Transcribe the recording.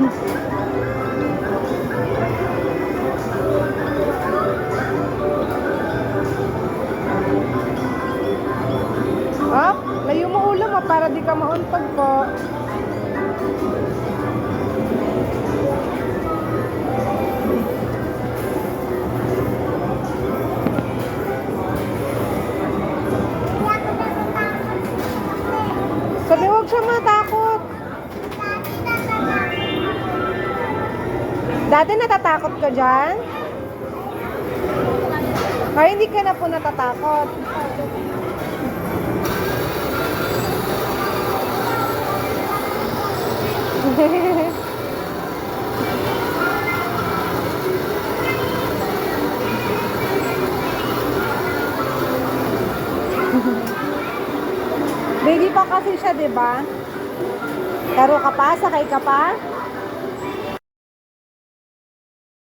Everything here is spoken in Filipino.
Up, layo mo ulo mo para di ka mauntog po. Sabi, huwag siya matakot. Dati natatakot ka dyan? Kaya hindi ka na po natatakot. Baby pa kasi siya, 'di ba? Taro ka pa, sakay ka pa.